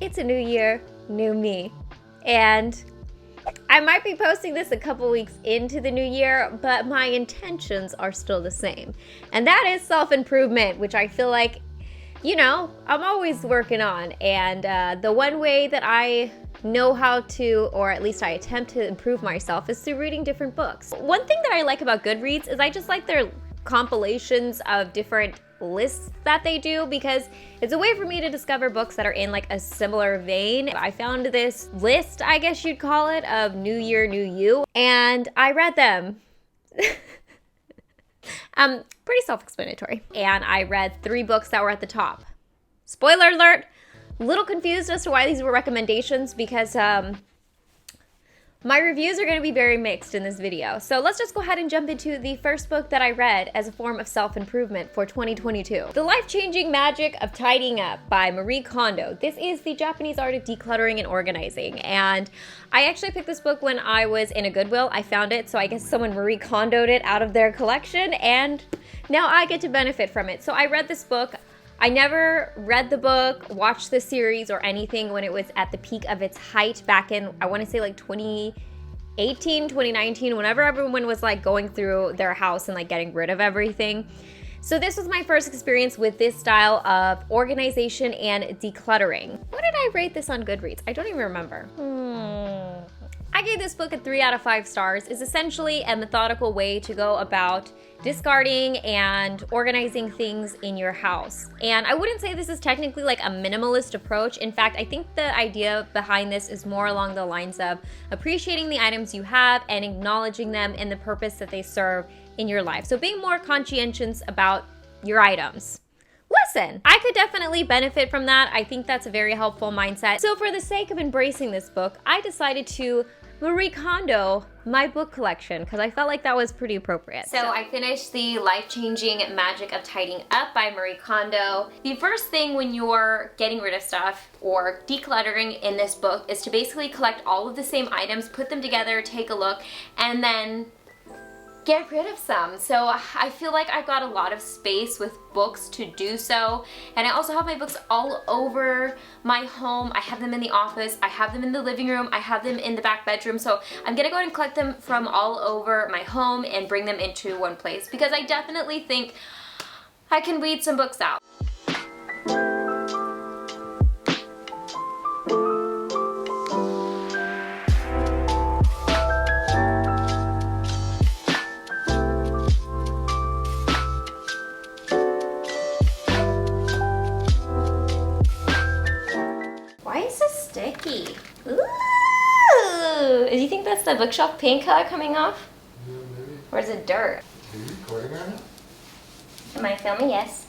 It's a new year, new me. And I might be posting this a couple weeks into the new year, but my intentions are still the same. And that is self-improvement, which I feel like, you know, I'm always working on. And the one way that I know how to, or at least I attempt to improve myself, is through reading different books. One thing that I like about Goodreads is I just like their compilations of different lists that they do, because it's a way for me to discover books that are in like a similar vein. I found this list, I guess you'd call it, of New Year, New You, and I read them. Pretty self-explanatory. And I read 3 books that were at the top. Spoiler alert, a little confused as to why these were recommendations, because my reviews are going to be very mixed in this video. So let's just go ahead and jump into the first book that I read as a form of self-improvement for 2022. The Life-Changing Magic of Tidying Up by Marie Kondo. This is the Japanese art of decluttering and organizing. And I actually picked this book when I was in a Goodwill. I found it, so I guess someone Marie Kondo'd it out of their collection, and now I get to benefit from it. So I read this book. I never read the book, watched the series, or anything when it was at the peak of its height back in, I want to say like 2018, 2019, whenever everyone was like going through their house and like getting rid of everything. So this was my first experience with this style of organization and decluttering. What did I rate this on Goodreads? I don't even remember. I gave this book a 3 out of 5 stars. It's essentially a methodical way to go about discarding and organizing things in your house. And I wouldn't say this is technically like a minimalist approach. In fact, I think the idea behind this is more along the lines of appreciating the items you have and acknowledging them and the purpose that they serve in your life. So being more conscientious about your items. Listen, I could definitely benefit from that. I think that's a very helpful mindset. So for the sake of embracing this book, I decided to Marie Kondo my book collection, because I felt like that was pretty appropriate. So I finished The Life-Changing Magic of Tidying Up by Marie Kondo. The first thing when you're getting rid of stuff or decluttering in this book is to basically collect all of the same items, put them together, take a look, and then get rid of some. So I feel like I've got a lot of space with books to do so, and I also have my books all over my home. I have them in the office, I have them in the living room, I have them in the back bedroom, so I'm gonna go ahead and collect them from all over my home and bring them into one place, because I definitely think I can weed some books out. Sticky. Ooh! Do you think that's the bookshelf paint color coming off? Yeah, maybe. Or is it dirt? Are you recording right now? Am I filming? Yes.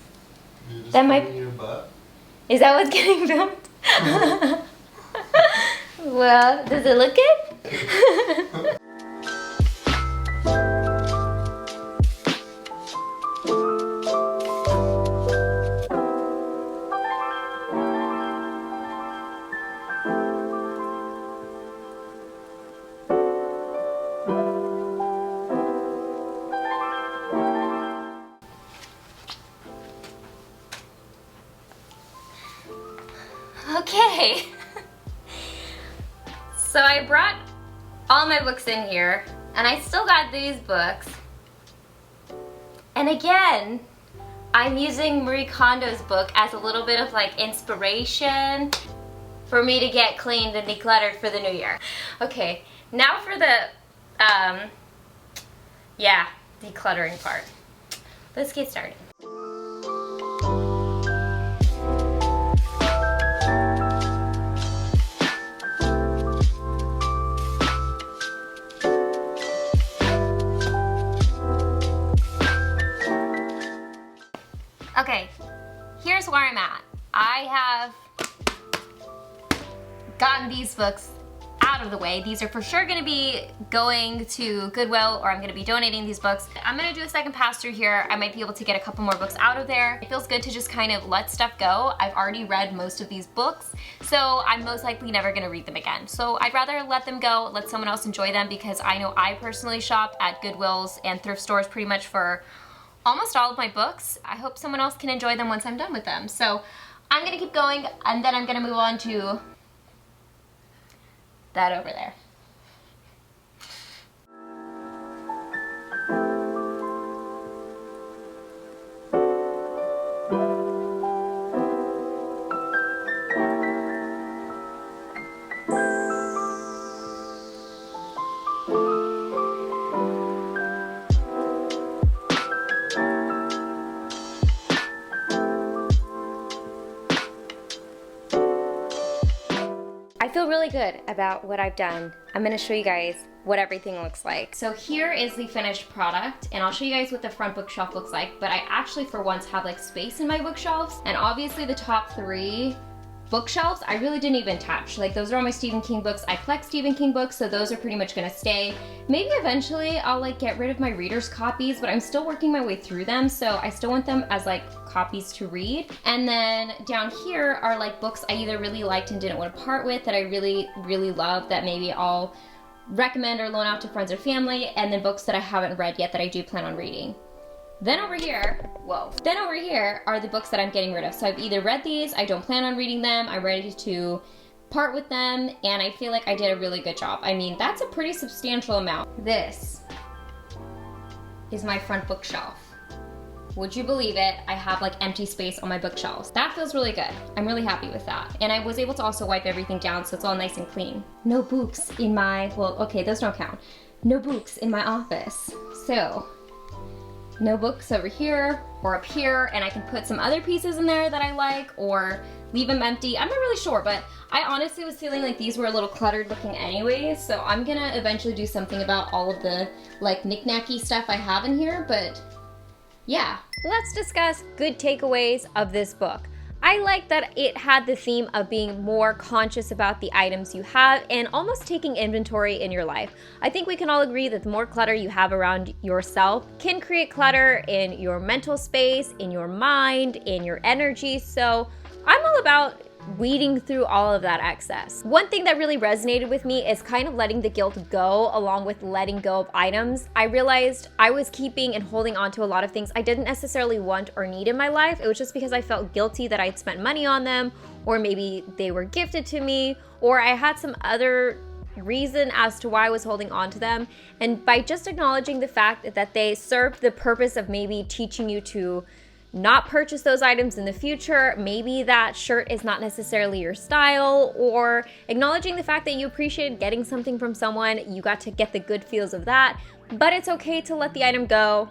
You just That might. filming your butt? Is that what's getting filmed? Well, does it look good? Okay, so I brought all my books in here, and I still got these books. And again, I'm using Marie Kondo's book as a little bit of like inspiration for me to get cleaned and decluttered for the new year. Okay, now for the, decluttering part. Let's get started. Okay, here's where I'm at. I have gotten these books out of the way. These are for sure gonna be going to Goodwill, or I'm gonna be donating these books. I'm gonna do a second pass through here. I might be able to get a couple more books out of there. It feels good to just kind of let stuff go. I've already read most of these books, so I'm most likely never gonna read them again. So I'd rather let them go, let someone else enjoy them, because I know I personally shop at Goodwills and thrift stores pretty much for almost all of my books. I hope someone else can enjoy them once I'm done with them. So I'm gonna keep going, and then I'm gonna move on to that over there. I feel really good about what I've done. I'm gonna show you guys what everything looks like. So here is the finished product, and I'll show you guys what the front bookshelf looks like, but I actually for once have like space in my bookshelves, and obviously the top 3 bookshelves I really didn't even touch. Like those are all my Stephen King books. I collect Stephen King books, so those are pretty much gonna stay. Maybe eventually I'll like get rid of my reader's copies, but I'm still working my way through them, so I still want them as like copies to read. And then down here are like books I either really liked and didn't want to part with, that I really love, that maybe I'll recommend or loan out to friends or family, and then books that I haven't read yet that I do plan on reading. Then over here are the books that I'm getting rid of. So I've either read these, I don't plan on reading them, I'm ready to part with them, and I feel like I did a really good job. I mean, that's a pretty substantial amount. This is my front bookshelf. Would you believe it? I have like empty space on my bookshelves. That feels really good. I'm really happy with that. And I was able to also wipe everything down so it's all nice and clean. No books in my, well, okay, those don't count. No books in my office. So, no books over here or up here, and I can put some other pieces in there that I like or leave them empty. I'm not really sure, but I honestly was feeling like these were a little cluttered looking anyways, so I'm gonna eventually do something about all of the like knick-knacky stuff I have in here, but yeah. Let's discuss good takeaways of this book. I like that it had the theme of being more conscious about the items you have and almost taking inventory in your life. I think we can all agree that the more clutter you have around yourself can create clutter in your mental space, in your mind, in your energy. So I'm all about weeding through all of that excess. One thing that really resonated with me is kind of letting the guilt go along with letting go of items. I realized I was keeping and holding on to a lot of things I didn't necessarily want or need in my life. It was just because I felt guilty that I'd spent money on them, or maybe they were gifted to me, or I had some other reason as to why I was holding on to them. And by just acknowledging the fact that they served the purpose of maybe teaching you to not purchase those items in the future, maybe that shirt is not necessarily your style, or acknowledging the fact that you appreciated getting something from someone, you got to get the good feels of that, but it's okay to let the item go.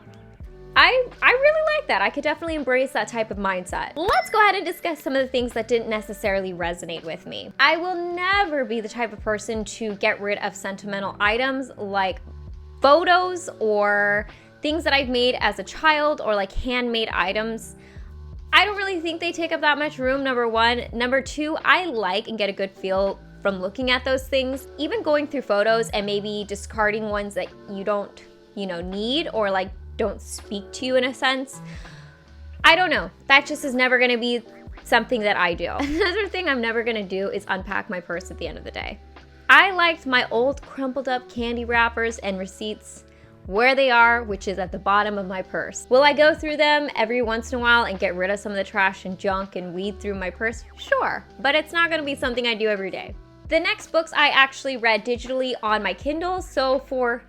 I really like that. I could definitely embrace that type of mindset. Let's go ahead and discuss some of the things that didn't necessarily resonate with me. I will never be the type of person to get rid of sentimental items like photos or things that I've made as a child, or like handmade items. I don't really think they take up that much room, number one. Number two, I like and get a good feel from looking at those things. Even going through photos and maybe discarding ones that you don't, need or like don't speak to you in a sense. I don't know. That just is never gonna be something that I do. Another thing I'm never gonna do is unpack my purse at the end of the day. I liked my old crumpled up candy wrappers and receipts where they are, which is at the bottom of my purse. Will I go through them every once in a while and get rid of some of the trash and junk and weed through my purse? Sure, but it's not gonna be something I do every day. The next books I actually read digitally on my Kindle, so for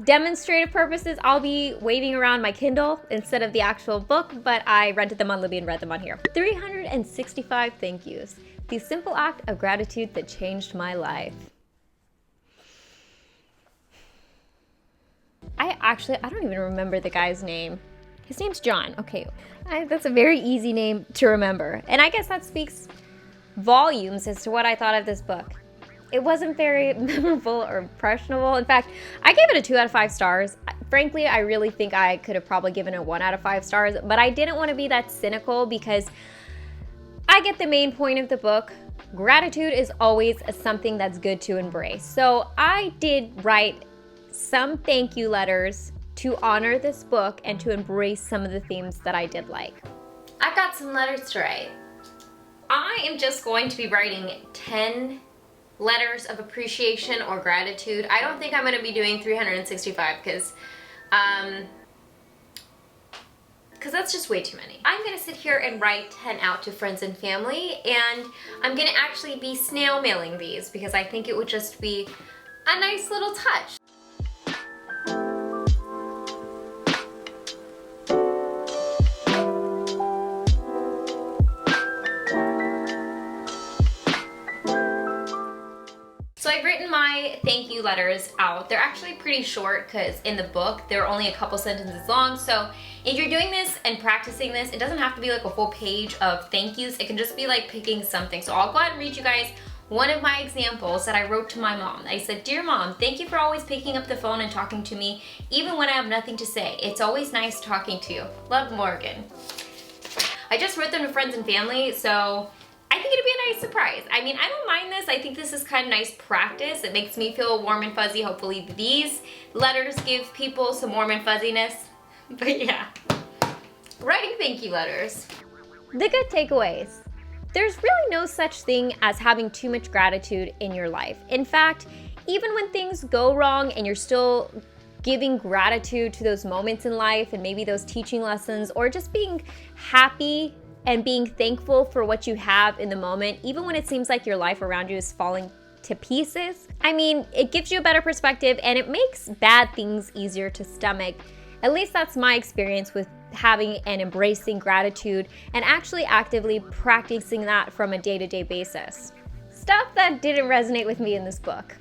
demonstrative purposes, I'll be waving around my Kindle instead of the actual book, but I rented them on Libby and read them on here. 365 thank yous. The simple act of gratitude that changed my life. I don't even remember the guy's name. His name's John. Okay, that's a very easy name to remember. And I guess that speaks volumes as to what I thought of this book. It wasn't very memorable or impressionable. In fact, I gave it a 2 out of 5 stars. Frankly, I really think I could have probably given it 1 out of 5 stars, but I didn't want to be that cynical because I get the main point of the book. Gratitude is always something that's good to embrace. So I did write some thank you letters to honor this book and to embrace some of the themes that I did like. I've got some letters to write. I am just going to be writing 10 letters of appreciation or gratitude. I don't think I'm going to be doing 365 because because that's just way too many. I'm gonna sit here and write 10 out to friends and family, and I'm gonna actually be snail mailing these because I think it would just be a nice little touch. So I've written my thank you letters out. They're actually pretty short because in the book, they're only a couple sentences long. So if you're doing this and practicing this, it doesn't have to be like a full page of thank yous. It can just be like picking something. So I'll go ahead and read you guys one of my examples that I wrote to my mom. I said, "Dear Mom, thank you for always picking up the phone and talking to me, even when I have nothing to say. It's always nice talking to you. Love, Morgan." I just wrote them to friends and family, so I think it'd be a nice surprise. I mean, I don't mind this. I think this is kind of nice practice. It makes me feel warm and fuzzy. Hopefully these letters give people some warm and fuzziness. But yeah, writing thank you letters. The good takeaways. There's really no such thing as having too much gratitude in your life. In fact, even when things go wrong and you're still giving gratitude to those moments in life and maybe those teaching lessons, or just being happy and being thankful for what you have in the moment, even when it seems like your life around you is falling to pieces. I mean, it gives you a better perspective and it makes bad things easier to stomach. At least that's my experience with having and embracing gratitude and actually actively practicing that from a day-to-day basis. Stuff that didn't resonate with me in this book.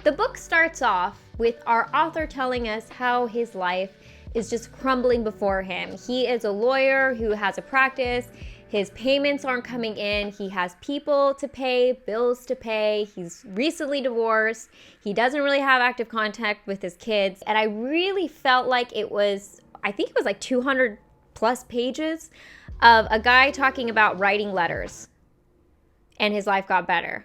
The book starts off with our author telling us how his life is just crumbling before him. He is a lawyer who has a practice. His payments aren't coming in. He has people to pay, bills to pay. He's recently divorced. He doesn't really have active contact with his kids. And I really felt like I think it was like 200 plus pages of a guy talking about writing letters and his life got better.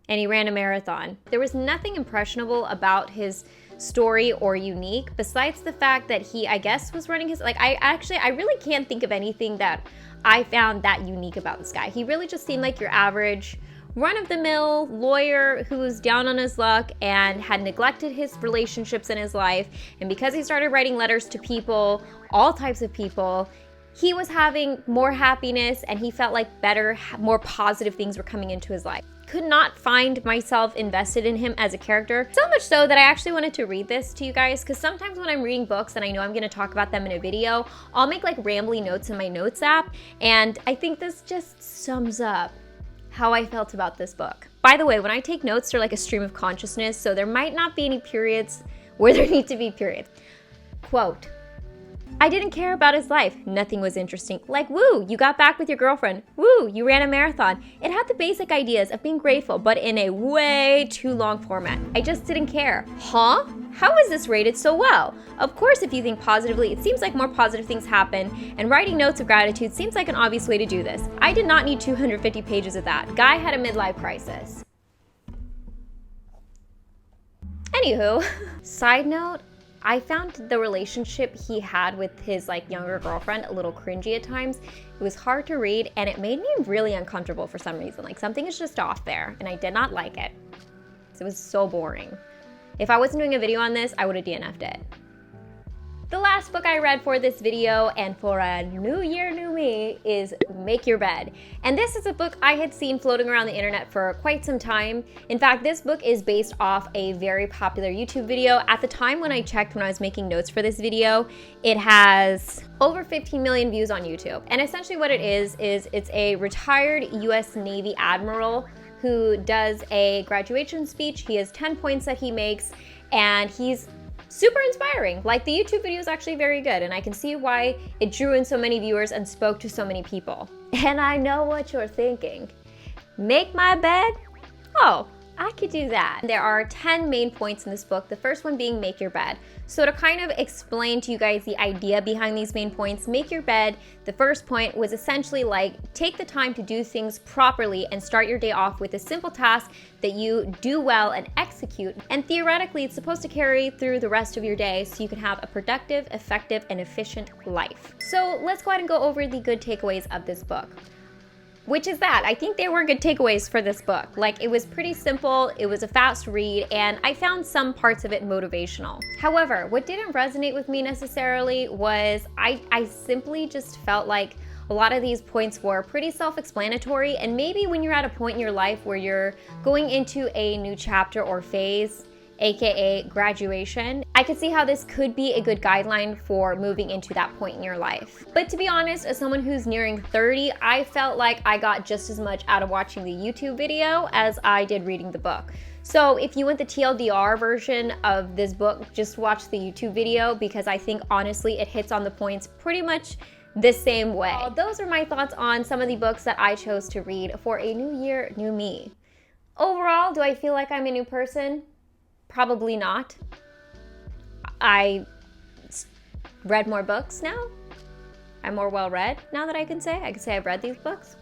And he ran a marathon. There was nothing impressionable about his story or unique besides the fact that he, I guess, was running his, I really can't think of anything that I found that unique about this guy. He really just seemed like your average run-of-the-mill lawyer who was down on his luck and had neglected his relationships in his life. And because he started writing letters to people, all types of people, he was having more happiness and he felt like better, more positive things were coming into his life. Could not find myself invested in him as a character, so much so that I actually wanted to read this to you guys, because sometimes when I'm reading books and I know I'm going to talk about them in a video, I'll make like rambly notes in my notes app, and I think this just sums up how I felt about this book. By the way, when I take notes, they're like a stream of consciousness, so there might not be any periods where there need to be periods. Quote, "I didn't care about his life. Nothing was interesting. Like, woo, you got back with your girlfriend. Woo, you ran a marathon. It had the basic ideas of being grateful, but in a way too long format. I just didn't care. Huh? How is this rated so well? Of course, if you think positively, it seems like more positive things happen, and writing notes of gratitude seems like an obvious way to do this. I did not need 250 pages of that. Guy had a midlife crisis." Anywho, side note, I found the relationship he had with his younger girlfriend a little cringy at times. It was hard to read and it made me really uncomfortable for some reason. Something is just off there and I did not like it. It was so boring. If I wasn't doing a video on this, I would have DNF'd it. The last book I read for this video and for a new year, new me is Make Your Bed. And this is a book I had seen floating around the internet for quite some time. In fact, this book is based off a very popular YouTube video. At the time when I checked when I was making notes for this video, it has over 15 million views on YouTube. And essentially what it is it's a retired US Navy admiral who does a graduation speech. He has 10 points that he makes and he's super inspiring. The YouTube video is actually very good and I can see why it drew in so many viewers and spoke to so many people. And I know what you're thinking. Make my bed? Oh, I could do that. There are 10 main points in this book, the first one being make your bed. So to kind of explain to you guys the idea behind these main points, make your bed, the first point was essentially take the time to do things properly and start your day off with a simple task that you do well and execute. And theoretically, it's supposed to carry through the rest of your day so you can have a productive, effective, and efficient life. So let's go ahead and go over the good takeaways of this book. which is that I think there were good takeaways for this book. Like, it was pretty simple, it was a fast read, and I found some parts of it motivational. However, what didn't resonate with me necessarily was I simply just felt like a lot of these points were pretty self-explanatory, and maybe when you're at a point in your life where you're going into a new chapter or phase, aka graduation, I could see how this could be a good guideline for moving into that point in your life. But to be honest, as someone who's nearing 30, I felt like I got just as much out of watching the YouTube video as I did reading the book. So if you want the TLDR version of this book, just watch the YouTube video, because I think honestly it hits on the points pretty much the same way. Those are my thoughts on some of the books that I chose to read for a new year, new me. Overall, do I feel like I'm a new person? Probably not. I read more books now. I'm more well-read now that I can say I've read these books.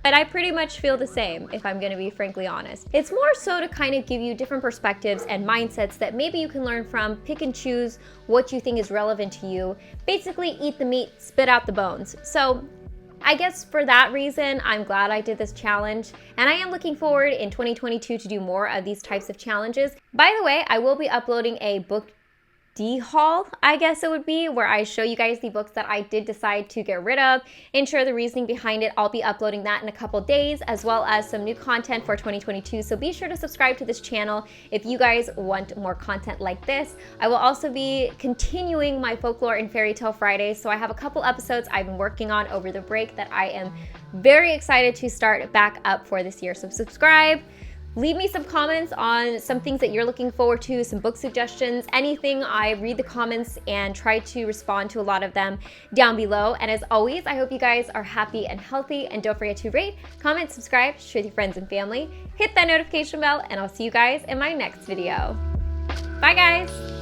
But I pretty much feel the same, if I'm gonna be frankly honest. It's more so to kind of give you different perspectives and mindsets that maybe you can learn from, pick and choose what you think is relevant to you. Basically, eat the meat, spit out the bones. So I guess for that reason, I'm glad I did this challenge, and I am looking forward in 2022 to do more of these types of challenges. By the way, I will be uploading a book haul, I guess it would be, where I show you guys the books that I did decide to get rid of and share the reasoning behind it. I'll be uploading that in a couple days, as well as some new content for 2022. So be sure to subscribe to this channel if you guys want more content like this. I will also be continuing my folklore and fairy tale Fridays. So I have a couple episodes I've been working on over the break that I am very excited to start back up for this year. So subscribe. Leave me some comments on some things that you're looking forward to, some book suggestions, anything. I read the comments and try to respond to a lot of them down below. And as always, I hope you guys are happy and healthy. And don't forget to rate, comment, subscribe, share with your friends and family. Hit that notification bell, and I'll see you guys in my next video. Bye, guys.